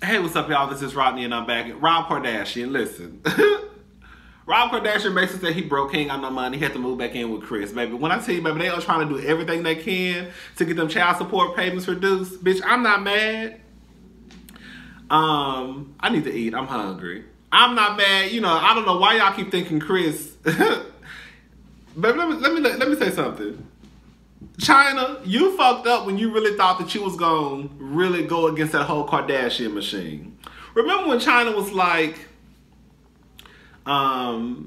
Hey, what's up, y'all? This is Rodney, and I'm back. Rob Kardashian, listen. Rob Kardashian basically said he broke, he ain't got no money, he had to move back in with Chris, baby. When I tell you, baby, they are trying to do everything they can to get them child support payments reduced. Bitch, I'm not mad. I need to eat. I'm hungry. I'm not mad. You know, I don't know why y'all keep thinking Chris. Baby, let me say something. China, you fucked up when you really thought that you was going to really go against that whole Kardashian machine. Remember when China was like, I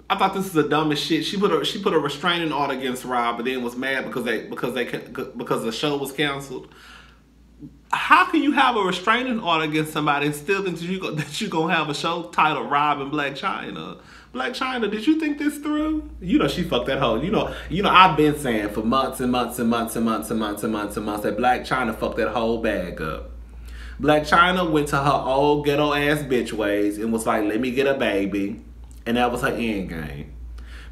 thought this is the dumbest shit. She put a restraining order against Rob, but then was mad because the show was canceled. How can you have a restraining order against somebody and still think that you're gonna have a show titled Rob and Black China? Black China, did you think this through? You know she fucked that hoe. You know I've been saying for months and months and months and months and months and months and months that Black China fucked that whole bag up. Black China went to her old ghetto ass bitch ways and was like, let me get a baby. And that was her end game.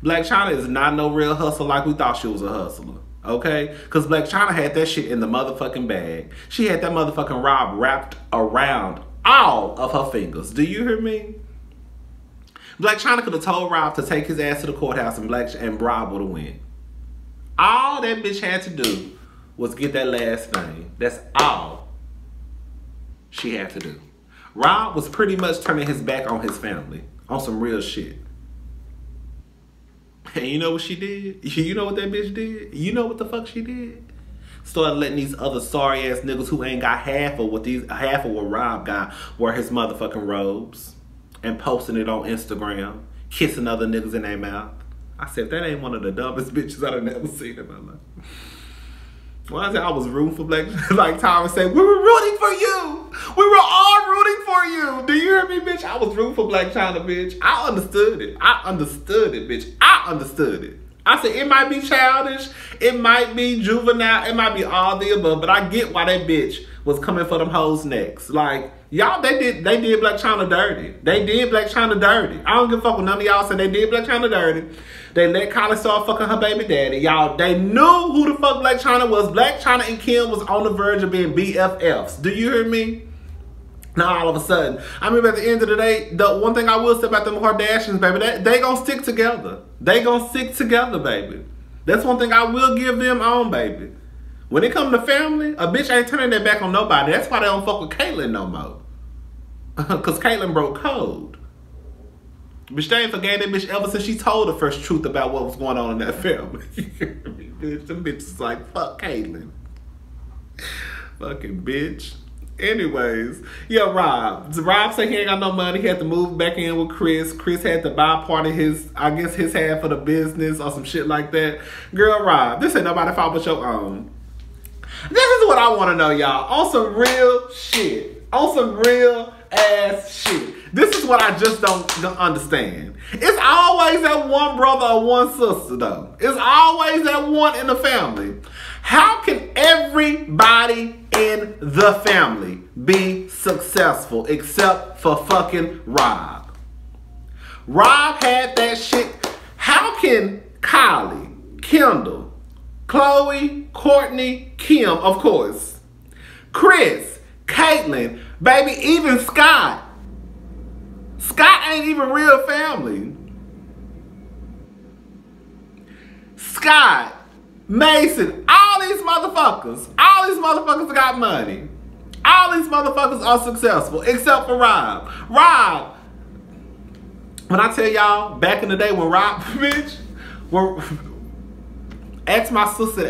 Black China is not no real hustler like we thought she was a hustler. Okay? Because Black China had that shit in the motherfucking bag. She had that motherfucking Rob wrapped around all of her fingers. Do you hear me? Black China could have told Rob to take his ass to the courthouse and Rob would have win. All that bitch had to do was get that last name. That's all she had to do. Rob was pretty much turning his back on his family. On some real shit. And you know what she did? You know what that bitch did? You know what the fuck she did? Started letting these other sorry ass niggas who ain't got half of what Rob got wear his motherfucking robes and posting it on Instagram, kissing other niggas in their mouth. I said, that ain't one of the dumbest bitches I've never seen in my life. When I said I was rooting for Black, like Tyra said, we were rooting for you. We were all rooting for you. Do you hear me, bitch? I was rooting for Black China, bitch. I understood it. I understood it, bitch. I understood it. I said, it might be childish. It might be juvenile. It might be all the above. But I get why that bitch was coming for them hoes next. Like, y'all, they did Black China dirty. They did Black China dirty. I don't give a fuck what none of y'all said. They did Black China dirty. They let Kylie start fucking her baby daddy. Y'all, they knew who the fuck Black China was. Black China and Kim was on the verge of being BFFs. Do you hear me? Now all of a sudden, I mean, at the end of the day, the one thing I will say about them Kardashians, baby, they gonna stick together. They gonna stick together, baby. That's one thing I will give them on, baby. When it comes to family, a bitch ain't turning their back on nobody. That's why they don't fuck with Caitlyn no more. Because Caitlyn broke code. Bitch, they ain't forgave that bitch ever since she told the first truth about what was going on in that family. Bitch, them bitches like, fuck Caitlyn. Fucking bitch. Anyways, yeah, Rob said he ain't got no money. He had to move back in with Chris. Chris had to buy part of his, I guess, his half of the business or some shit like that. Girl, Rob, this ain't nobody fault but your own. This is what I want to know, y'all. On some real shit. On some real ass shit. This is what I just don't understand. It's always that one brother or one sister, though. It's always that one in the family. How can everybody in the family be successful except for fucking Rob? Rob had that shit. How can Kylie, Kendall, Chloe, Courtney, Kim, of course, Chris, Caitlyn, baby, even Scott. Scott ain't even real family. Scott, Mason, all these motherfuckers got money. All these motherfuckers are successful, except for Rob. Rob, when I tell y'all, back in the day when Rob, bitch, ask my sister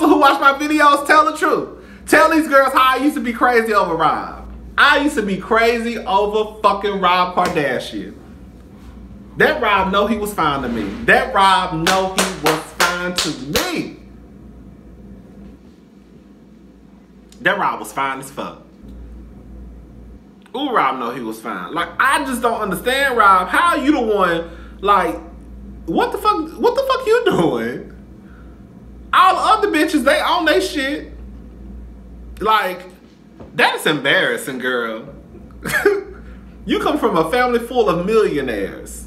who watched my videos, tell the truth. Tell these girls how I used to be crazy over Rob. I used to be crazy over fucking Rob Kardashian. That Rob know he was fine to me. That Rob know he was fine to me. That Rob was fine as fuck. Ooh, Rob know he was fine. Like, I just don't understand, Rob. How you the one, like, what the fuck you doing? All the other bitches, they own they shit. Like, that is embarrassing, girl. You come from a family full of millionaires.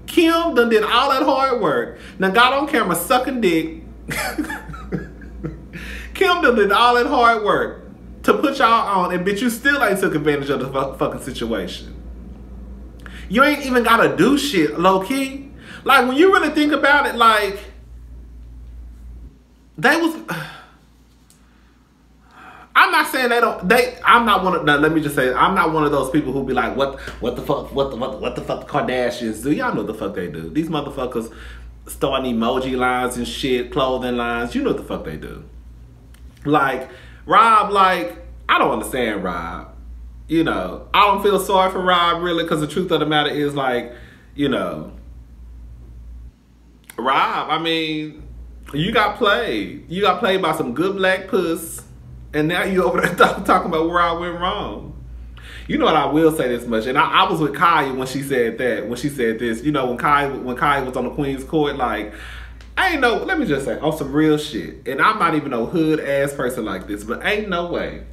Kim done did all that hard work. Now got on camera sucking dick. Kim done did all that hard work. to put y'all on, and bitch, you still ain't took advantage of the fucking situation. You ain't even gotta do shit, low key. Like, when you really think about it, like, they was. I'm not saying they don't. I'm not one of. No, let me just say, I'm not one of those people who be like, what the fuck the Kardashians do? Y'all know what the fuck they do. These motherfuckers starting emoji lines and shit, clothing lines. You know what the fuck they do. Like, Rob, like, I don't understand Rob. You know, I don't feel sorry for Rob, really, because the truth of the matter is, like, you know, Rob, I mean, you got played. You got played by some good black puss, and now you over there talking about where I went wrong. You know what, I will say this much, and I was with Kaya when she said that, when she said this. You know, when Kaya was on the Queen's Court, like, I ain't no, let me just say, on some real shit, and I'm not even no hood-ass person like this, but ain't no way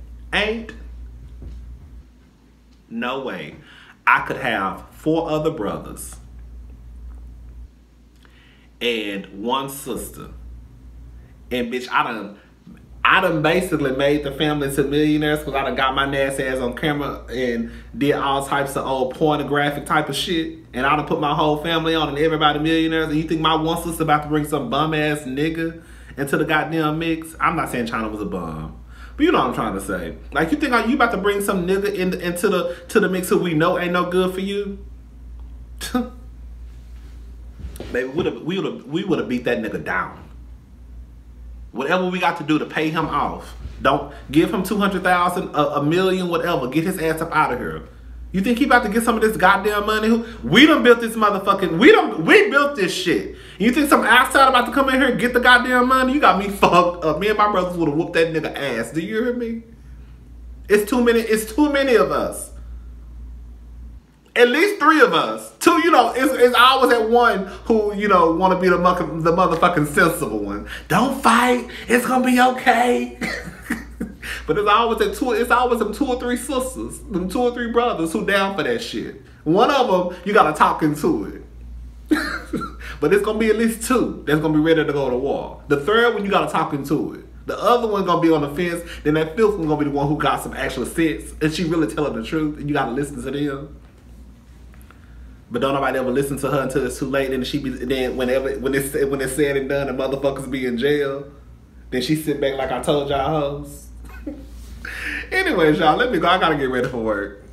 I could have 4 other brothers and 1 sister. And bitch, I done basically made the family to millionaires because I done got my nasty ass on camera and did all types of old pornographic type of shit. And I done put my whole family on and everybody millionaires. And you think my one sister about to bring some bum ass nigga into the goddamn mix? I'm not saying China was a bum, but you know what I'm trying to say. Like, you think you about to bring some nigga into the mix who we know ain't no good for you? Baby, we would have beat that nigga down. Whatever we got to do to pay him off. Don't give him 200,000, a million, whatever. Get his ass up out of here. You think he about to get some of this goddamn money? We done built this motherfucking. We built this shit. You think some outside about to come in here and get the goddamn money? You got me fucked up. Me and my brothers would have whooped that nigga ass. Do you hear me? It's too many. It's too many of us. At least 3 of us. 2, you know, it's always that one who, you know, want to be the motherfucking sensible one. Don't fight. It's gonna be okay. But it's always them 2 or 3 sisters, them 2 or 3 brothers who down for that shit. One of them, you gotta talk into it. But it's gonna be at least 2 that's gonna be ready to go to war. The 3rd one, you gotta talk into it. The other one gonna be on the fence. Then that 5th one gonna be the one who got some actual sense, and she really telling the truth, and you gotta listen to them. But don't nobody ever listen to her until it's too late. And then when it's said and done, and motherfuckers be in jail, then she sit back like I told y'all hoes. Anyways, y'all, let me go. I gotta get ready for work.